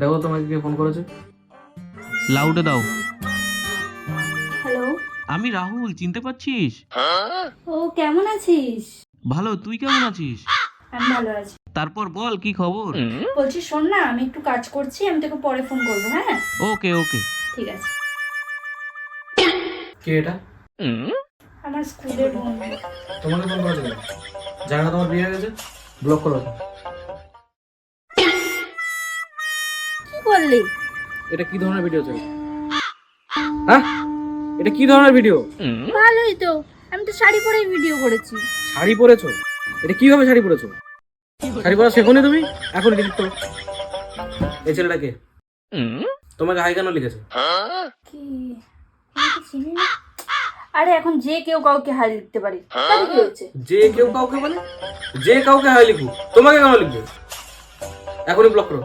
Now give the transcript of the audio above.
দেখো তোমাকে কে ফোন করেছে। লাউডে দাও। হ্যালো। আমি রাহুল, চিনতে পারছিস? ও কেমন আছিস? ভালো, তুই কেমন আছিস? আমি ভালো আছি। তারপর বল, কি খবর? বলছি শোন না, আমি একটু কাজ করছি, আমি তোকে পরে ফোন করবো। হ্যাঁ ওকে ওকে। ঠিক আছে। কে এটা? আমার স্কুলের বন্ধু। তোমাকে ফোন করেছে কেন? জানে না তোমার বিয়ে হয়ে গেছে? ব্লক করো। কি করলি? এটা কি ধরনের ভিডিও ছিল? হ্যাঁ, এটা কি ধরনের ভিডিও? ভালোই তো, আমি তো শাড়ি পরেই ভিডিও করেছি। শাড়ি পরেছো? এটা কিভাবে শাড়ি পরেছো? শাড়ি পরা শেখোনি তুমি? এখন ডিলিট করো। এই ছেলেটা কে? তোমাকে হাই কেন লিখেছে? কি? আমি তো চিনি না। আরে এখন যে কেউ কাউকে হাই লিখতে পারে, তাহলে কি হয়েছে? যে কেউ কাউকে মানে? যে কাউকে হাই লিখুক, তোমাকে কেন লিখবে? এখনই ব্লক করো।